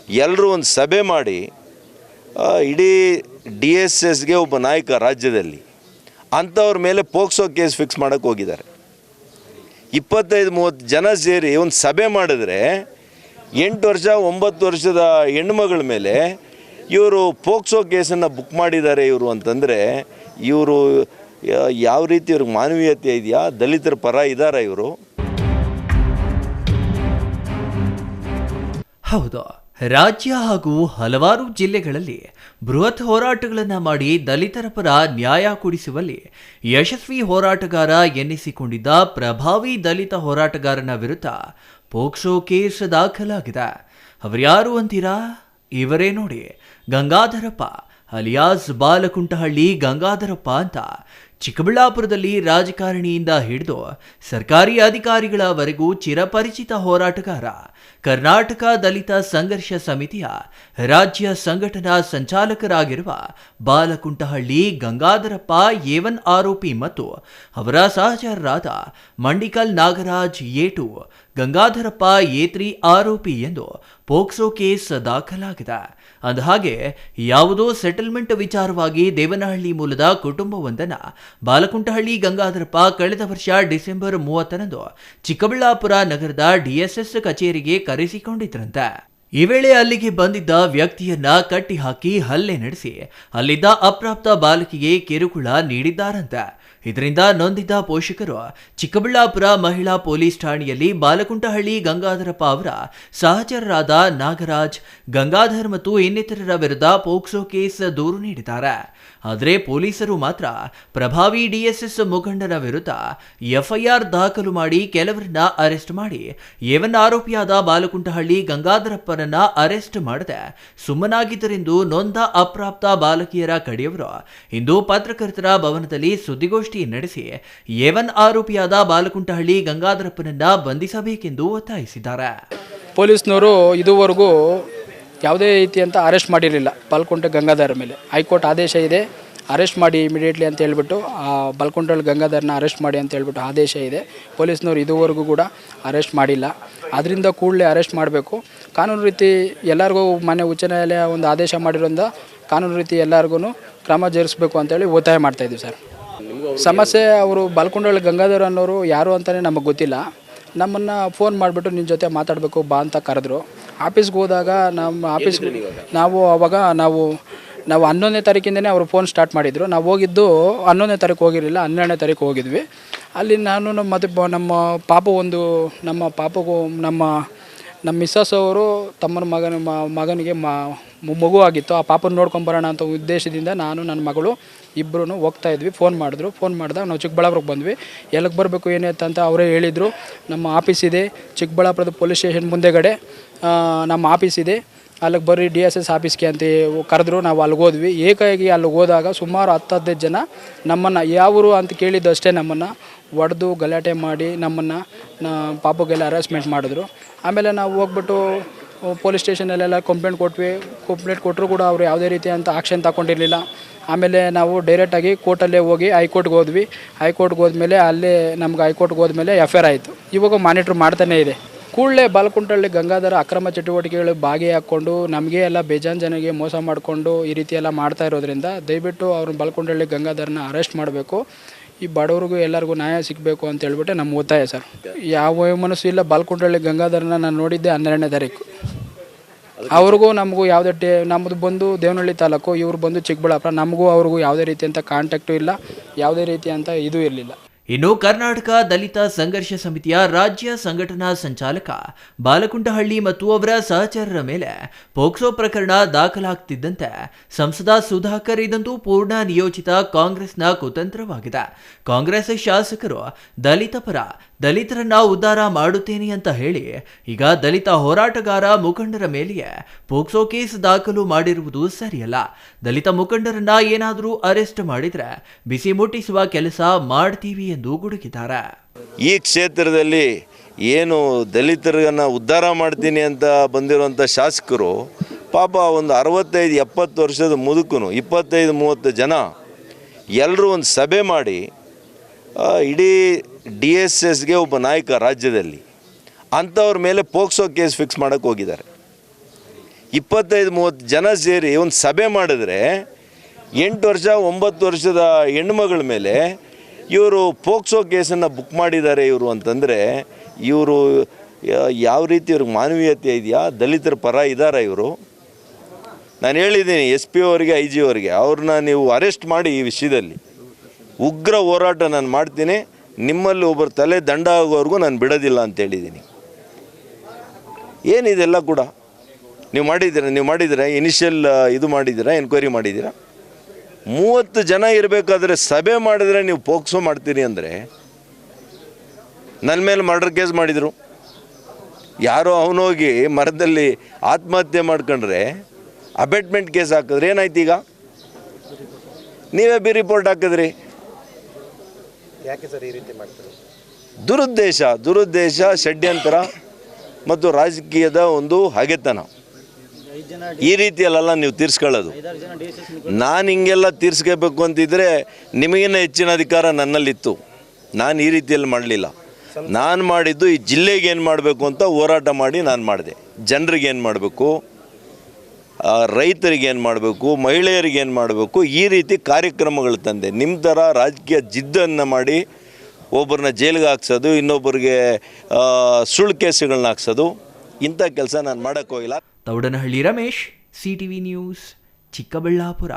ಎಲ್ಲರೂ ಒಂದು ಸಭೆ ಮಾಡಿ ಇಡೀ DSSಗೆ ಒಬ್ಬ ನಾಯಕ ರಾಜ್ಯದಲ್ಲಿ ಅಂಥವ್ರ ಮೇಲೆ ಪೋಕ್ಸೋ ಕೇಸ್ ಫಿಕ್ಸ್ ಮಾಡೋಕ್ಕೆ ಹೋಗಿದ್ದಾರೆ. 25-30 ಜನ ಸೇರಿ ಒಂದು ಸಭೆ ಮಾಡಿದ್ರೆ 8 ವರ್ಷ 9 ವರ್ಷದ ಹೆಣ್ಮಗಳ ಮೇಲೆ ಇವರು ಪೋಕ್ಸೋ ಕೇಸನ್ನು ಬುಕ್ ಮಾಡಿದ್ದಾರೆ ಇವರು ಅಂತಂದರೆ ಇವರು ಯಾವ ರೀತಿ ಇವ್ರಿಗೆ ಮಾನವೀಯತೆ ಇದೆಯಾ? ದಲಿತರ ಪರ ಇದ್ದಾರಾ ಇವರು? ಹೌದು, ರಾಜ್ಯ ಹಾಗೂ ಹಲವಾರು ಜಿಲ್ಲೆಗಳಲ್ಲಿ ಬೃಹತ್ ಹೋರಾಟಗಳನ್ನು ಮಾಡಿ ದಲಿತರ ಪರ ನ್ಯಾಯ ಕೊಡಿಸುವಲ್ಲಿ ಯಶಸ್ವಿ ಹೋರಾಟಗಾರ ಎನ್ನಿಸಿಕೊಂಡಿದ್ದ ಪ್ರಭಾವಿ ದಲಿತ ಹೋರಾಟಗಾರನ ವಿರುದ್ಧ ಪೋಕ್ಸೋ ಕೇಸ್ ದಾಖಲಾಗಿದೆ. ಅವರ್ಯಾರು ಅಂತೀರಾ? ಇವರೇ ನೋಡಿ, ಗಂಗಾಧರಪ್ಪ ಅಲಿಯಾಸ್ ಬಾಲಕುಂಟಹಳ್ಳಿ ಗಂಗಾಧರಪ್ಪ ಅಂತ. ಚಿಕ್ಕಬಳ್ಳಾಪುರದಲ್ಲಿ ರಾಜಕಾರಣಿಯಿಂದ ಹಿಡಿದು ಸರ್ಕಾರಿ ಅಧಿಕಾರಿಗಳವರೆಗೂ ಚಿರಪರಿಚಿತ ಹೋರಾಟಗಾರ. ಕರ್ನಾಟಕ ದಲಿತ ಸಂಘರ್ಷ ಸಮಿತಿಯ ರಾಜ್ಯ ಸಂಘಟನಾ ಸಂಚಾಲಕರಾಗಿರುವ ಬಾಲಕುಂಟಹಳ್ಳಿ ಗಂಗಾಧರಪ್ಪ A1 ಆರೋಪಿ ಮತ್ತು ಅವರ ಸಹಚರರಾದ ಮಂಡಿಕಲ್ ನಾಗರಾಜ್ A2, ಗಂಗಾಧರಪ್ಪ A3 ಆರೋಪಿ ಎಂದು ಪೋಕ್ಸೋ ಕೇಸ್ ದಾಖಲಾಗಿದೆ. ಅಂದಹಾಗೆ ಯಾವುದೋ ಸೆಟಲ್ಮೆಂಟ್ ವಿಚಾರವಾಗಿ ದೇವನಹಳ್ಳಿ ಮೂಲದ ಕುಟುಂಬವೊಂದನ್ನು ಬಾಲಕುಂಟಹಳ್ಳಿ ಗಂಗಾಧರಪ್ಪ ಕಳೆದ ವರ್ಷ ಡಿಸೆಂಬರ್ 30ರಂದು ಚಿಕ್ಕಬಳ್ಳಾಪುರ ನಗರದ DSS ಕಚೇರಿಗೆ ಕರೆಸಿಕೊಂಡಿದ್ರಂತೆ. ಈ ವೇಳೆ ಅಲ್ಲಿಗೆ ಬಂದಿದ್ದ ವ್ಯಕ್ತಿಯನ್ನ ಕಟ್ಟಿ ಹಾಕಿ ಹಲ್ಲೆ ನಡೆಸಿ ಅಲ್ಲಿದ್ದ ಅಪ್ರಾಪ್ತ ಬಾಲಕಿಗೆ ಕಿರುಕುಳ ನೀಡಿದ್ದಾರಂತೆ. ಇದರಿಂದ ನೊಂದಿದ್ದ ಪೋಷಕರು ಚಿಕ್ಕಬಳ್ಳಾಪುರ ಮಹಿಳಾ ಪೊಲೀಸ್ ಠಾಣೆಯಲ್ಲಿ ಬಾಲಕುಂಟಹಳ್ಳಿ ಗಂಗಾಧರಪ್ಪ ಅವರ ಸಹಚರರಾದ ನಾಗರಾಜ್, ಗಂಗಾಧರ್ ಮತ್ತು ಇನ್ನಿತರರ ವಿರುದ್ಧ ಪೋಕ್ಸೋ ಕೇಸ್ ದೂರು ನೀಡಿದ್ದಾರೆ. ಆದರೆ ಪೊಲೀಸರು ಮಾತ್ರ ಪ್ರಭಾವಿ DSS ಮುಖಂಡನ ವಿರುದ್ಧ FIR ದಾಖಲು ಮಾಡಿ ಕೆಲವರನ್ನ ಅರೆಸ್ಟ್ ಮಾಡಿ A1 ಆರೋಪಿಯಾದ ಬಾಲಕುಂಟಹಳ್ಳಿ ಗಂಗಾಧರಪ್ಪನನ್ನ ಅರೆಸ್ಟ್ ಮಾಡದೆ ಸುಮ್ಮನಾಗಿದ್ದರೆಂದು ನೊಂದ ಅಪ್ರಾಪ್ತ ಬಾಲಕಿಯರ ಕಡೆಯವರು ಇಂದು ಪತ್ರಕರ್ತರ ಭವನದಲ್ಲಿ ಸುದ್ದಿಗೋಷ್ಠಿ ನಡೆಸಿ A1 ಆರೋಪಿಯಾದ ಬಾಲಕುಂಟಹಳ್ಳಿ ಗಂಗಾಧರಪ್ಪನನ್ನ ಬಂಧಿಸಬೇಕೆಂದು ಒತ್ತಾಯಿಸಿದ್ದಾರೆ. ಪೊಲೀಸ್ನವರು ಇದುವರೆಗೂ ಯಾವುದೇ ರೀತಿಯಂತ ಅರೆಸ್ಟ್ ಮಾಡಿರಲಿಲ್ಲ ಬಾಲಕುಂಟೆ ಗಂಗಾಧರ ಮೇಲೆ. ಹೈಕೋರ್ಟ್ ಆದೇಶ ಇದೆ, ಅರೆಸ್ಟ್ ಮಾಡಿ ಇಮಿಡಿಯೇಟ್ಲಿ ಅಂತ ಹೇಳ್ಬಿಟ್ಟು ಬಾಲಕುಂಟಹಳ್ಳಿ ಗಂಗಾಧರನ ಅರೆಸ್ಟ್ ಮಾಡಿ ಅಂತ ಹೇಳ್ಬಿಟ್ಟು ಆದೇಶ ಇದೆ. ಪೊಲೀಸ್ನವರು ಇದುವರೆಗೂ ಕೂಡ ಅರೆಸ್ಟ್ ಮಾಡಿಲ್ಲ. ಅದರಿಂದ ಕೂಡಲೇ ಅರೆಸ್ಟ್ ಮಾಡಬೇಕು. ಕಾನೂನು ರೀತಿ ಎಲ್ಲರಿಗೂ ಮಾನ್ಯ ಉಚ್ಚ ನ್ಯಾಯಾಲಯ ಒಂದು ಆದೇಶ ಮಾಡಿರೋದ್ರಿಂದ ಕಾನೂನು ರೀತಿ ಎಲ್ಲರಿಗೂ ಕ್ರಮ ಜರುಗಿಸಬೇಕು ಅಂತೇಳಿ ಒತ್ತಾಯ ಮಾಡ್ತಾಯಿದ್ದೀವಿ ಸರ್. ಸಮಸ್ಯೆ ಅವರು ಬಾಲಕುಂಟಹಳ್ಳಿ ಗಂಗಾಧರ ಅನ್ನೋರು ಯಾರು ಅಂತಲೇ ನಮಗೆ ಗೊತ್ತಿಲ್ಲ. ನಮ್ಮನ್ನು ಫೋನ್ ಮಾಡಿಬಿಟ್ಟು ನಿನ್ನ ಜೊತೆ ಮಾತಾಡಬೇಕು ಬಾ ಅಂತ ಕರೆದ್ರು. ಆಫೀಸ್ಗೆ ಹೋದಾಗ ನಮ್ಮ ಆಫೀಸ್ ನಾವು 11ನೇ ತಾರೀಕಿಂದನೇ ಅವರು ಫೋನ್ ಸ್ಟಾರ್ಟ್ ಮಾಡಿದರು. ನಾವು ಹೋಗಿದ್ದು 11ನೇ ತಾರೀಕು ಹೋಗಿರಲಿಲ್ಲ, 12ನೇ ತಾರೀಕು ಹೋಗಿದ್ವಿ. ಅಲ್ಲಿ ನಾನು ಮತ್ತು ನಮ್ಮ ಪಾಪಗೂ ನಮ್ಮ ಮಿಸ್ಸಸ್ ಅವರು ತಮ್ಮನ ಮಗನಿಗೆ ಮಗು ಆಗಿತ್ತು. ಆ ಪಾಪನ ನೋಡ್ಕೊಂಬರೋಣ ಅಂತ ಉದ್ದೇಶದಿಂದ ನಾನು ನನ್ನ ಮಗಳು ಇಬ್ಬರೂ ಹೋಗ್ತಾ ಇದ್ವಿ. ಫೋನ್ ಮಾಡಿದಾಗ ನಾವು ಚಿಕ್ಕಬಳ್ಳಾಪುರಕ್ಕೆ ಬಂದ್ವಿ. ಎಲ್ಲಿಗೆ ಬರಬೇಕು ಏನಾಯ್ತು ಅವರೇ ಹೇಳಿದರು. ನಮ್ಮ ಆಫೀಸ್ ಇದೆ ಚಿಕ್ಕಬಳ್ಳಾಪುರದ ಪೊಲೀಸ್ ಸ್ಟೇಷನ್ ಮುಂದೆಗಡೆ ನಮ್ಮ ಆಫೀಸ್ ಇದೆ, ಅಲ್ಲಿಗೆ ಬರ್ರಿ DSS ಆಫೀಸ್ಗೆ ಅಂತ ಕರೆದ್ರು. ನಾವು ಅಲ್ಲಿಗೆ ಹೋದ್ವಿ. ಏಕಾಏಕಿ ಅಲ್ಲಿಗೆ ಹೋದಾಗ ಸುಮಾರು 10-15 ಜನ ನಮ್ಮನ್ನು ಯಾವರು ಅಂತ ಕೇಳಿದ್ದಷ್ಟೇ ನಮ್ಮನ್ನು ಹೊಡೆದು ಗಲಾಟೆ ಮಾಡಿ ನಮ್ಮನ್ನು ಪಾಪಗೆಲ್ಲ ಹರಾಸ್ಮೆಂಟ್ ಮಾಡಿದ್ರು. ಆಮೇಲೆ ನಾವು ಹೋಗ್ಬಿಟ್ಟು ಪೊಲೀಸ್ ಸ್ಟೇಷನಲ್ಲೆಲ್ಲ ಕಂಪ್ಲೇಂಟ್ ಕೊಟ್ಟರು ಕೂಡ ಅವರು ಯಾವುದೇ ರೀತಿ ಅಂತ ಆಕ್ಷನ್ ತಗೊಂಡಿರಲಿಲ್ಲ. ಆಮೇಲೆ ನಾವು ಡೈರೆಕ್ಟಾಗಿ ಕೋರ್ಟಲ್ಲೇ ಹೋಗಿ ಹೈಕೋರ್ಟ್ಗೆ ಹೋದ್ವಿ. ಹೈಕೋರ್ಟ್ಗೆ ಹೋದ್ಮೇಲೆ ಅಲ್ಲೇ ನಮ್ಗೆ ಹೈಕೋರ್ಟ್ಗೆ ಹೋದ್ಮೇಲೆ FIR ಆಯಿತು. ಇವಾಗ ಮಾನಿಟ್ರ್ ಮಾಡ್ತಾನೇ ಇದೆ. ಕೂಡಲೇ ಬಾಲಕುಂಟಹಳ್ಳಿ ಗಂಗಾಧರ ಅಕ್ರಮ ಚಟುವಟಿಕೆಗಳು ಭಾಗಿಯಾಕೊಂಡು ನಮಗೆ ಎಲ್ಲ ಬೇಜಾನ್ ಜನಗೆ ಮೋಸ ಮಾಡಿಕೊಂಡು ಈ ರೀತಿ ಎಲ್ಲ ಮಾಡ್ತಾ ಇರೋದ್ರಿಂದ ದಯವಿಟ್ಟು ಅವ್ರನ್ನ ಬಾಲಕುಂಟಹಳ್ಳಿ ಗಂಗಾಧರನ ಅರೆಸ್ಟ್ ಮಾಡಬೇಕು. ಈ ಬಡವ್ರಿಗೂ ಎಲ್ಲರಿಗೂ ನ್ಯಾಯ ಸಿಗಬೇಕು ಅಂತ ಹೇಳ್ಬಿಟ್ಟು ನಮ್ಮ ಒತ್ತಾಯ ಸರ್. ಯಾವ ಮನಸ್ಸು ಇಲ್ಲ. ಬಾಲಕುಂಟಹಳ್ಳಿ ಗಂಗಾಧರನ ನಾನು ನೋಡಿದ್ದೆ 12ನೇ ತಾರೀಕು. ಅವ್ರಿಗೂ ನಮಗೂ ಯಾವುದೇ ನಮ್ಮದು ಬಂದು ದೇವನಹಳ್ಳಿ ತಾಲೂಕು, ಇವ್ರು ಬಂದು ಚಿಕ್ಕಬಳ್ಳಾಪುರ. ನಮಗೂ ಅವ್ರಿಗೂ ಯಾವುದೇ ರೀತಿಯಂಥ ಕಾಂಟ್ಯಾಕ್ಟು ಇಲ್ಲ, ಯಾವುದೇ ರೀತಿಯಂಥ ಇದು ಇರಲಿಲ್ಲ. ಇನ್ನು ಕರ್ನಾಟಕ ದಲಿತ ಸಂಘರ್ಷ ಸಮಿತಿಯ ರಾಜ್ಯ ಸಂಘಟನಾ ಸಂಚಾಲಕ ಬಾಲಕುಂಟಹಳ್ಳಿ ಮತ್ತು ಅವರ ಸಹಚರರ ಮೇಲೆ ಪೋಕ್ಸೋ ಪ್ರಕರಣ ದಾಖಲಾಗ್ತಿದ್ದಂತೆ ಸಂಸದ ಸುಧಾಕರ್ ಇದಂತೂ ಪೂರ್ಣ ನಿಯೋಜಿತ ಕಾಂಗ್ರೆಸ್ನ ಕುತಂತ್ರವಾಗಿದೆ. ಕಾಂಗ್ರೆಸ್ ಶಾಸಕರು ದಲಿತ ಪರ, ದಲಿತರನ್ನ ಉದ್ಧಾರ ಮಾಡುತ್ತೇನೆ ಅಂತ ಹೇಳಿ ಈಗ ದಲಿತ ಹೋರಾಟಗಾರ ಮುಖಂಡರ ಮೇಲೆಯೇ ಪೋಕ್ಸೋ ಕೇಸ್ ದಾಖಲು ಮಾಡಿರುವುದು ಸರಿಯಲ್ಲ. ದಲಿತ ಮುಖಂಡರನ್ನ ಏನಾದರೂ ಅರೆಸ್ಟ್ ಮಾಡಿದ್ರೆ ಬಿಸಿ ಮುಟ್ಟಿಸುವ ಕೆಲಸ ಮಾಡ್ತೀವಿ ಎಂದು ಗುಡುಗಿದ್ದಾರೆ. ಈ ಕ್ಷೇತ್ರದಲ್ಲಿ ಏನು ದಲಿತರನ್ನ ಉದ್ಧಾರ ಮಾಡ್ತೀನಿ ಅಂತ ಬಂದಿರುವಂಥ ಶಾಸಕರು ಪಾಪ ಒಂದು 65-70 ವರ್ಷದ ಮುದುಕನು 25-30 ಜನ ಎಲ್ಲರೂ ಒಂದು ಸಭೆ ಮಾಡಿ ಇಡೀ DSSಗೆ ಒಬ್ಬ ನಾಯಕ ರಾಜ್ಯದಲ್ಲಿ ಅಂಥವ್ರ ಮೇಲೆ ಪೋಕ್ಸೋ ಕೇಸ್ ಫಿಕ್ಸ್ ಮಾಡೋಕ್ಕೆ ಹೋಗಿದ್ದಾರೆ. 25-30 ಜನ ಸೇರಿ ಒಂದು ಸಭೆ ಮಾಡಿದ್ರೆ 8 ವರ್ಷ 9 ವರ್ಷದ ಹೆಣ್ಮಗಳ ಮೇಲೆ ಇವರು ಪೋಕ್ಸೋ ಕೇಸನ್ನು ಬುಕ್ ಮಾಡಿದ್ದಾರೆ ಇವರು ಅಂತಂದರೆ ಇವರು ಯಾವ ರೀತಿ ಇವ್ರಿಗೆ ಮಾನವೀಯತೆ ಇದೆಯಾ? ದಲಿತರ ಪರ ಇದ್ದಾರಾ ಇವರು? ನಾನು ಹೇಳಿದ್ದೀನಿ SP ಅವರಿಗೆ IG ಅವರಿಗೆ, ಅವ್ರನ್ನ ನೀವು ಅರೆಸ್ಟ್ ಮಾಡಿ ಈ ವಿಷಯದಲ್ಲಿ ಉಗ್ರ ಹೋರಾಟ ನಾನು ಮಾಡ್ತೀನಿ, ನಿಮ್ಮಲ್ಲಿ ಒಬ್ಬರು ತಲೆ ದಂಡ ಆಗೋವರೆಗೂ ನಾನು ಬಿಡೋದಿಲ್ಲ ಅಂತ ಹೇಳಿದ್ದೀನಿ. ಏನಿದೆಲ್ಲ ಕೂಡ ನೀವು ಮಾಡಿದ್ದೀರಾ ಇನಿಷಿಯಲ್ ಇದು ಮಾಡಿದ್ದೀರಾ, ಎನ್ಕ್ವೈರಿ ಮಾಡಿದ್ದೀರಾ? 30 ಜನ ಇರಬೇಕಾದ್ರೆ ಸಭೆ ಮಾಡಿದ್ರೆ ನೀವು ಪೋಕ್ಸೋ ಮಾಡ್ತೀರಿ ಅಂದರೆ, ನನ್ನ ಮೇಲೆ ಮರ್ಡರ್ ಕೇಸ್ ಮಾಡಿದರು, ಯಾರೋ ಅವನೋಗಿ ಮರದಲ್ಲಿ ಆತ್ಮಹತ್ಯೆ ಮಾಡ್ಕೊಂಡ್ರೆ ಅಬೇಟ್ಮೆಂಟ್ ಕೇಸ್ ಹಾಕಿದ್ರೆ ಏನಾಯ್ತು? ಈಗ ನೀವೇ ಬಿ ರಿಪೋರ್ಟ್ ಹಾಕಿದ್ರಿ. ಯಾಕೆ ಸರ್ ಈ ರೀತಿ ಮಾಡ್ತಾರೆ? ದುರುದ್ದೇಶ, ಷಡ್ಯಂತರ ಮತ್ತು ರಾಜಕೀಯದ ಒಂದು ಹಗೆತನ. ಈ ರೀತಿಯಲ್ಲೆಲ್ಲ ನೀವು ತೀರ್ಸ್ಕೊಳ್ಳೋದು. ನಾನು ಹಿಂಗೆಲ್ಲ ತೀರ್ಸ್ಕೋಬೇಕು ಅಂತಿದ್ರೆ ನಿಮಗಿನ್ನ ಹೆಚ್ಚಿನ ಅಧಿಕಾರ ನನ್ನಲ್ಲಿತ್ತು. ನಾನು ಈ ರೀತಿಯಲ್ಲಿ ಮಾಡಲಿಲ್ಲ. ನಾನು ಮಾಡಿದ್ದು ಈ ಜಿಲ್ಲೆಗೆ ಏನು ಮಾಡಬೇಕು ಅಂತ ಹೋರಾಟ ಮಾಡಿ ನಾನು ಮಾಡಿದೆ. ಜನರಿಗೆ ಏನು ಮಾಡಬೇಕು, ರೈತರಿಗೆ ಏನು ಮಾಡಬೇಕು, ಮಹಿಳೆಯರಿಗೆ ಏನು ಮಾಡಬೇಕು, ಈ ರೀತಿ ಕಾರ್ಯಕ್ರಮಗಳು ತಂದೆ. ನಿಮ್ಮ ಥರ ರಾಜಕೀಯ ಜಿದ್ದನ್ನು ಮಾಡಿ ಒಬ್ಬರನ್ನ ಜೈಲಿಗೆ ಹಾಕ್ಸೋದು, ಇನ್ನೊಬ್ಬರಿಗೆ ಸುಳ್ಳು ಕೇಸುಗಳನ್ನ ಹಾಕ್ಸೋದು, ಇಂಥ ಕೆಲಸ ನಾನು ಮಾಡೋಕ್ಕೋಗಿಲ್ಲ. Thoudanahalli Ramesh, CTV news, Chikkaballapur.